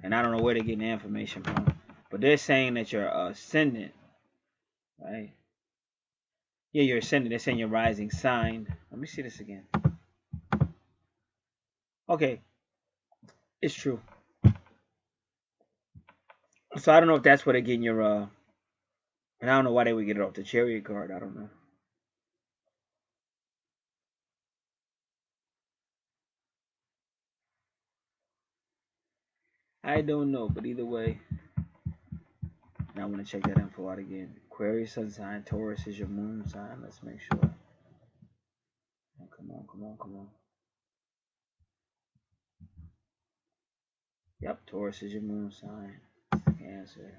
And I don't know where they're getting the information from. But they're saying that you're ascendant. Right? Yeah, you're ascendant. They're saying your rising sign. Let me see this again. Okay. It's true. So I don't know if that's where they're getting your and I don't know why they would get it off the Chariot card. I don't know. I don't know, but either way, now I want to check that info out again. Aquarius sun sign, Taurus is your moon sign. Let's make sure. Oh, come on, come on, come on. Yep, Taurus is your moon sign. Cancer.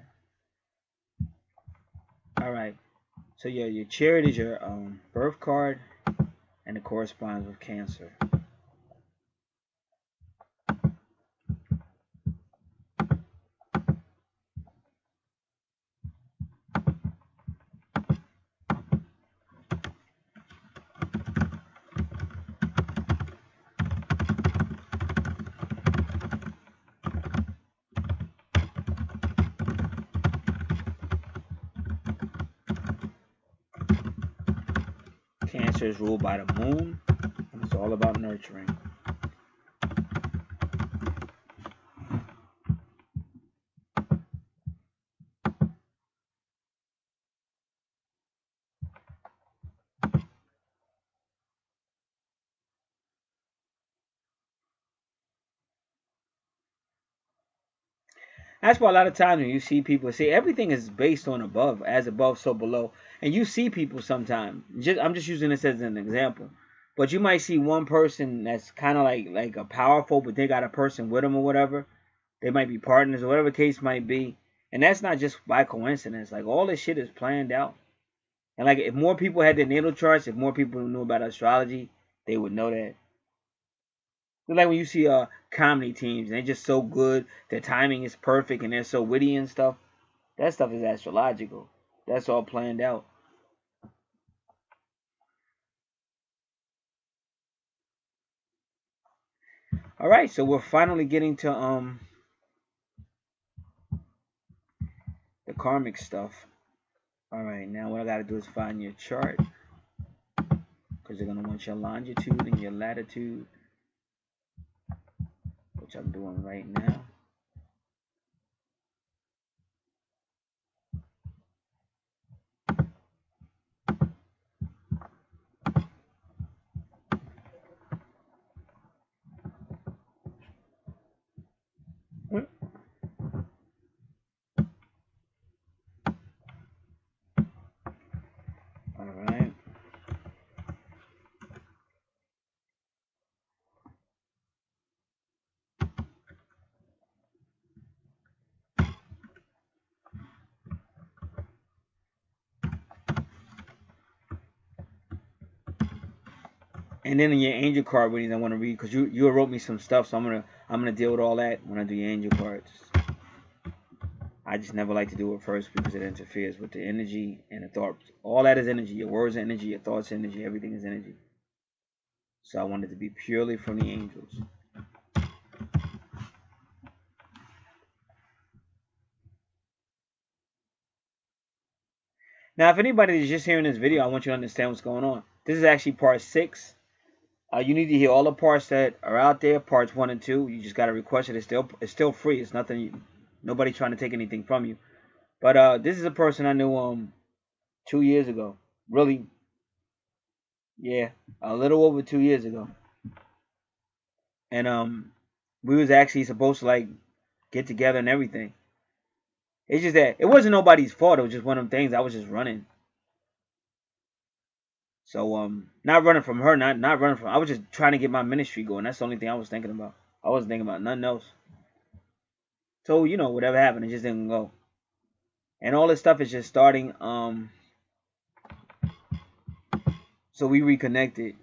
All right. So yeah, your Chariot is your birth card, and it corresponds with Cancer. Cancer is ruled by the moon, and it's all about nurturing. That's why a lot of times when you see people say everything is based on above, as above, so below. And you see people sometimes. I'm just using this as an example. But you might see one person that's kind of like a powerful, but they got a person with them or whatever. They might be partners or whatever the case might be. And that's not just by coincidence. Like all this shit is planned out. And like if more people had their natal charts, if more people knew about astrology, they would know that. Like when you see comedy teams, and they're just so good, their timing is perfect, and they're so witty and stuff. That stuff is astrological. That's all planned out. All right, so we're finally getting to the karmic stuff. All right, now what I gotta do is find your chart, because they're gonna want your longitude and your latitude, which I'm doing right now. All right. And then in your angel card readings, I want to read, because you wrote me some stuff, so I'm gonna deal with all that when I do your angel cards. I just never like to do it first because it interferes with the energy and the thoughts. All that is energy. Your words are energy, your thoughts are energy, everything is energy. So I want it to be purely from the angels. Now, if anybody is just hearing this video, I want you to understand what's going on. This is actually part 6. You need to hear all the parts that are out there, parts 1 and 2. You just got to request it. It's still free. It's nothing. Nobody trying to take anything from you. But this is a person I knew 2 years ago. Really, yeah, a little over 2 years ago. And we was actually supposed to like get together and everything. It's just that it wasn't nobody's fault. It was just one of them things. I was just running. So not running from her, not running from. I was just trying to get my ministry going. That's the only thing I was thinking about. I wasn't thinking about nothing else. So you know, whatever happened, it just didn't go. And all this stuff is just starting. So we reconnected,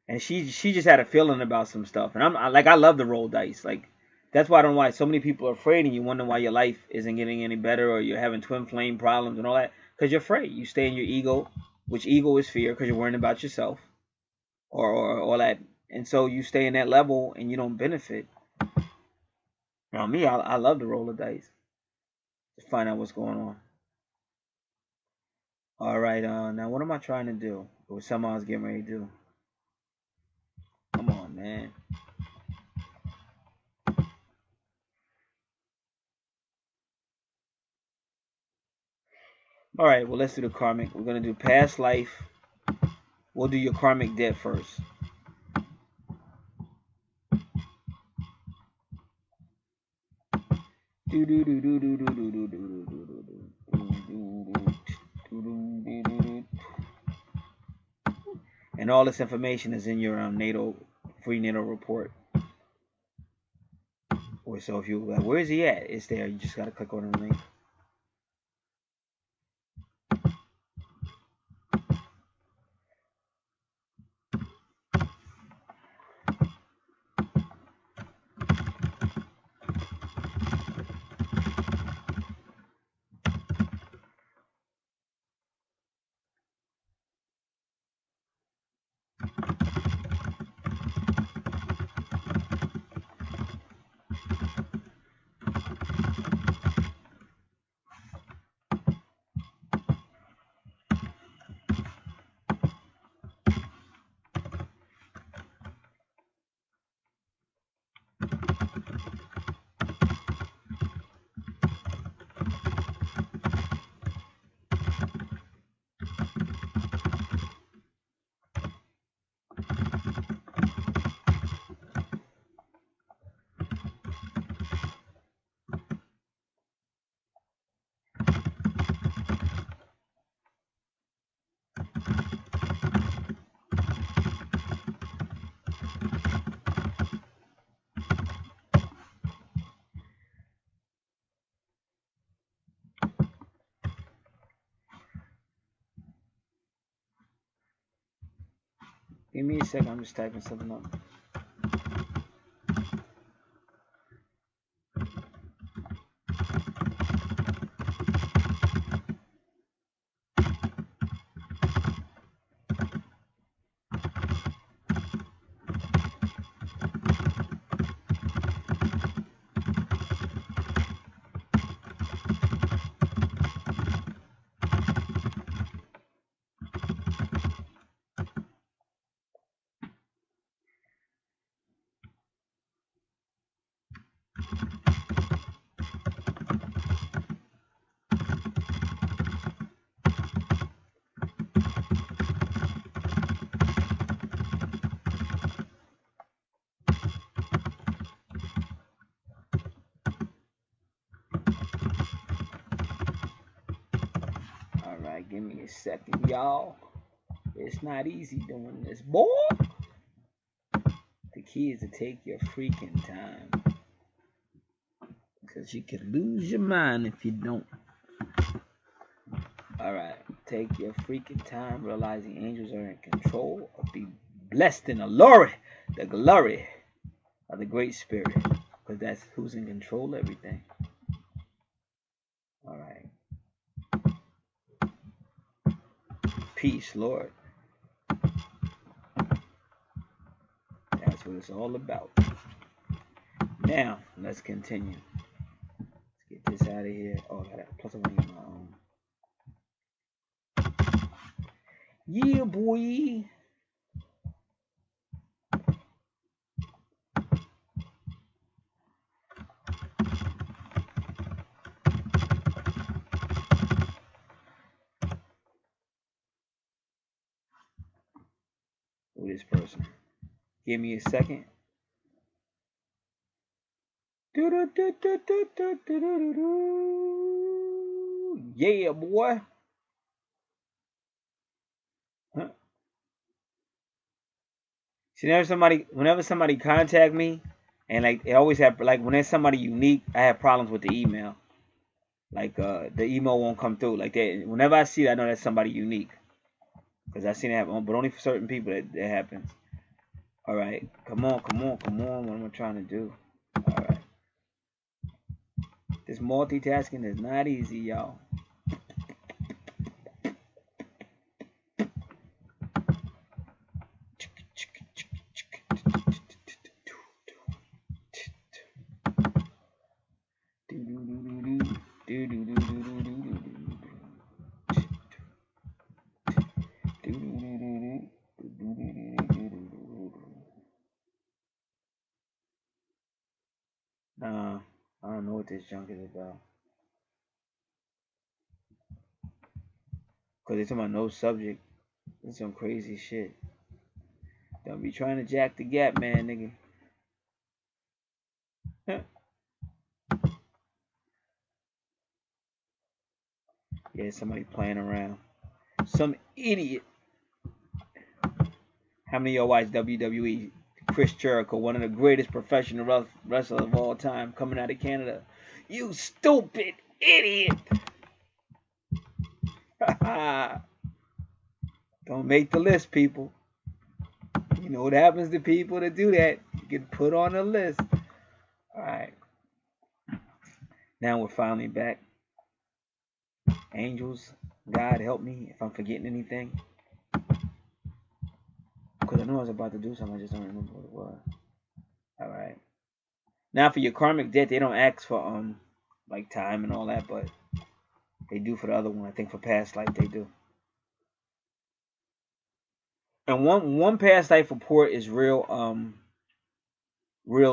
and she just had a feeling about some stuff. And I love to roll dice. Like that's why I don't know why so many people are afraid, and you wonder why your life isn't getting any better, or you're having twin flame problems and all that. Because you're afraid. You stay in your ego, which ego is fear, because you're worrying about yourself or all that. And so you stay in that level and you don't benefit. Now me, I love to roll the dice to find out what's going on. All right, now what am I trying to do? Or something I was getting ready to do. Come on, man. All right, well, let's do the karmic. We're going to do past life. We'll do your karmic debt first. And all this information is in your natal free natal report. Or so if you like, where is he at? It's there. You just gotta click on the link. Give me a second, I'm just typing something up. Give me a second, y'all. It's not easy doing this, boy. The key is to take your freaking time. Because you can lose your mind if you don't. Alright, take your freaking time, realizing angels are in control. Be blessed in the glory of the Great Spirit. Because that's who's in control of everything. Alright. Peace, Lord. That's what it's all about. Now, let's continue. Let's get this out of here. Oh, I got plus I want to use my own. Yeah, boy. This person. Give me a second. Yeah, boy. Huh? See, whenever somebody contact me, and like it always have like when there's somebody unique, I have problems with the email. Like the email won't come through. Like that. Whenever I see that, I know that's somebody unique. Because I've seen it happen, but only for certain people that happens. Alright, come on. What am I trying to do? Alright. This multitasking is not easy, y'all. this junk is about. Because they're talking about no subject. That's some crazy shit. Don't be trying to jack the gap, man, nigga. Yeah, somebody playing around. Some idiot. How many of y'all watch WWE? Chris Jericho, one of the greatest professional wrestlers of all time, coming out of Canada. You stupid idiot. Don't make the list, people. You know what happens to people that do that? You get put on the list. Alright. Now we're finally back. Angels, God help me if I'm forgetting anything. Because I know I was about to do something, I just don't remember what it was. Alright. Now for your karmic debt, they don't ask for like time and all that, but they do for the other one. I think for past life they do. And one past life report is real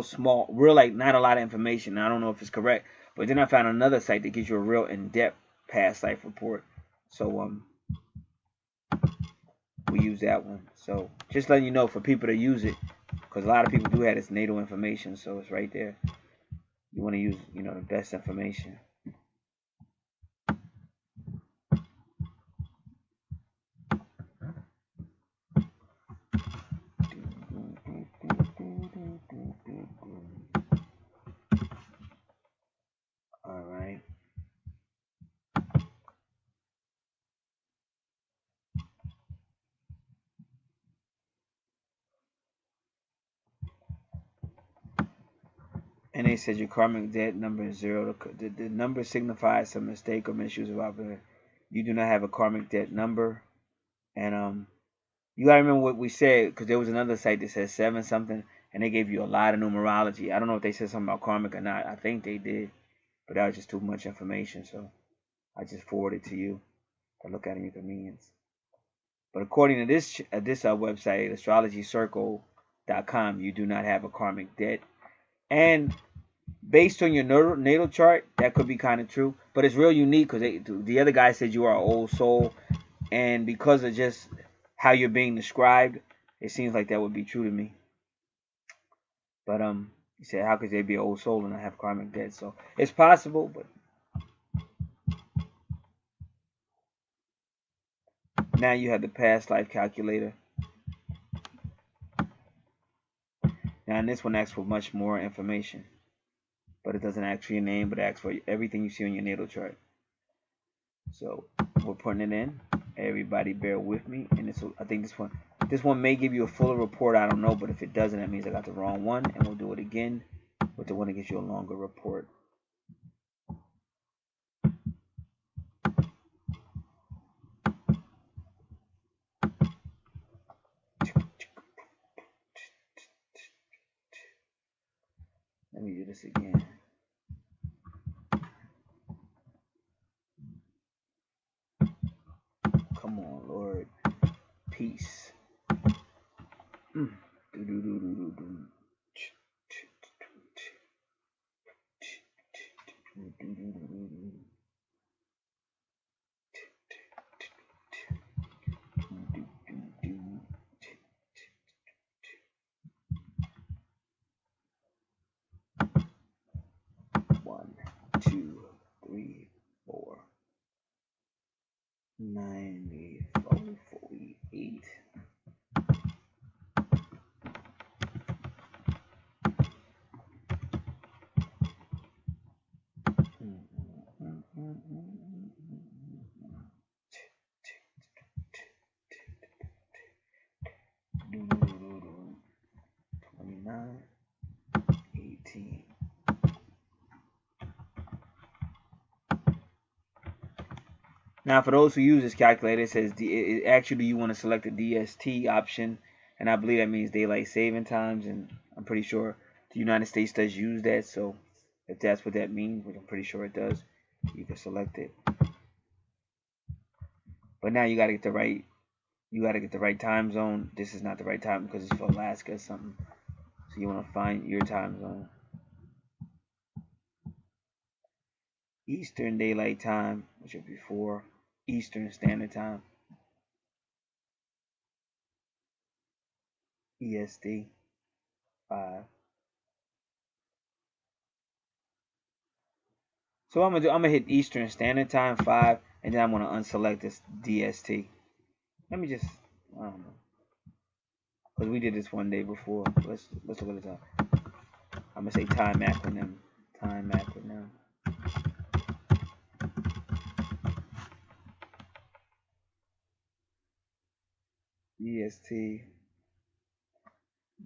small, real like not a lot of information. I don't know if it's correct, but then I found another site that gives you a real in-depth past life report. So we use that one. So just letting you know for people to use it, because a lot of people do have this natal information, so it's right there. You want to use, you know, the best information. All right. And they said your karmic debt number is 0. The number signifies some mistake or misuse of operator. You do not have a karmic debt number. And you gotta remember what we said, because there was another site that says 7 something, and they gave you a lot of numerology. I don't know if they said something about karmic or not. I think they did, but that was just too much information, so I just forwarded it to you to look at in your convenience. But according to this website, astrologycircle.com, you do not have a karmic debt. And based on your natal chart, that could be kind of true, but it's real unique because the other guy said you are an old soul, and because of just how you're being described, it seems like that would be true to me. But he said, how could they be an old soul and not have karmic debt? So it's possible, but now you have the past life calculator. Now, in this one asks for much more information, but it doesn't ask for your name, but it asks for everything you see on your natal chart. So we're putting it in. Everybody bear with me. And I think this one may give you a fuller report. I don't know, but if it doesn't, that means I got the wrong one, and we'll do it again with the one that gives you a longer report. Let me do this again. Come on, Lord. Peace. One, 2, 3, 4, 9, 48. Now, for those who use this calculator, it says actually you want to select the DST option, and I believe that means daylight saving times, and I'm pretty sure the United States does use that. So if that's what that means, which I'm pretty sure it does, you can select it. But now you gotta get the right time zone. This is not the right time because it's for Alaska or something. So you want to find your time zone. Eastern Daylight Time, which would be 4 Eastern Standard Time. EST 5. So I'm gonna hit Eastern Standard Time 5, and then I'm gonna unselect this DST. Let me just, I don't know, because we did this one day before. Let's look at the time. I'm gonna say time acronym. Time acronym. DST.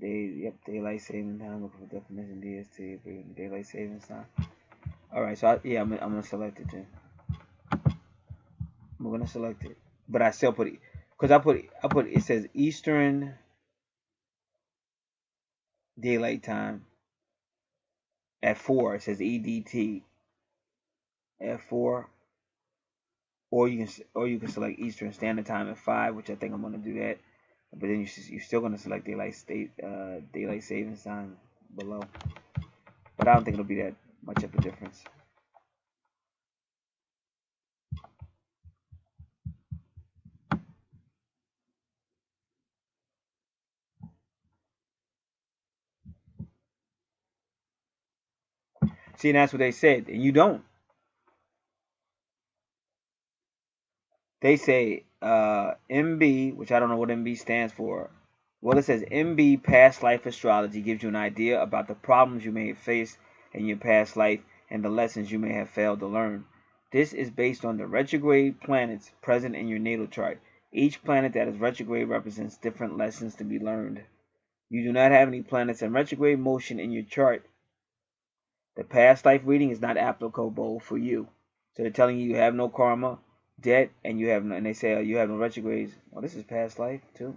Daylight saving time. Looking for definition. DST. Daylight savings time. All right, so I'm gonna select it then. I'm gonna select it, but I still put it because I put it says Eastern Daylight Time at 4. It says EDT at 4, or you can select Eastern Standard Time at 5, which I think I'm gonna do that. But then you're still gonna select daylight savings time below. But I don't think it'll be that much of a difference. See, and that's what they said, and you don't. They say MB, which I don't know what MB stands for. Well, it says MB Past Life Astrology gives you an idea about the problems you may have faced in your past life and the lessons you may have failed to learn. This is based on the retrograde planets present in your natal chart. Each planet that is retrograde represents different lessons to be learned. You do not have any planets in retrograde motion in your chart. The past life reading is not applicable for you. So they're telling you have no karma, debt, and and they say you have no retrogrades. Well, this is past life too.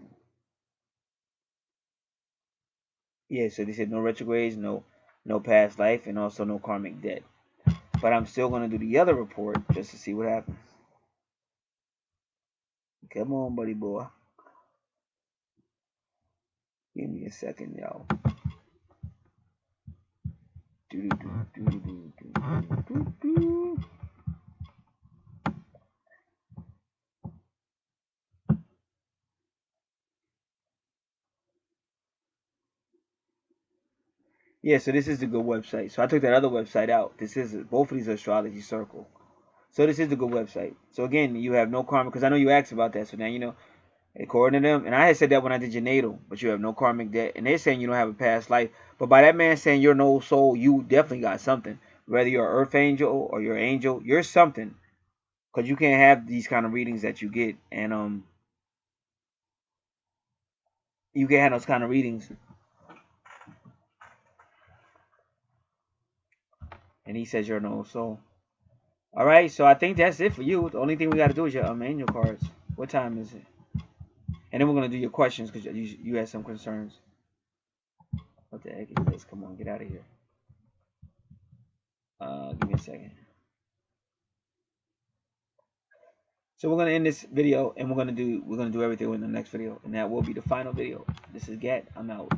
Yeah, so they said no retrogrades, no past life, and also no karmic debt. But I'm still gonna do the other report just to see what happens. Come on, buddy boy. Give me a second, y'all. Yeah, so this is the good website. So I took that other website out. This is both of these are Astrology Circle. So this is the good website. So again, you have no karma, because I know you asked about that. So now you know, according to them, and I had said that when I did your natal, but you have no karmic debt, and they're saying you don't have a past life. But by that man saying you're an old soul, you definitely got something. Whether you're an earth angel or you're an angel, you're something. Because you can't have these kind of readings that you get, and you can't have those kind of readings. And he says you're an old soul. All right, so I think that's it for you. The only thing we got to do is your angel cards. What time is it? And then we're going to do your questions because you had some concerns. What the heck is this? Come on, get out of here. Give me a second. So we're going to end this video, and we're going to do everything in the next video, and that will be the final video. This is Gat. I'm out.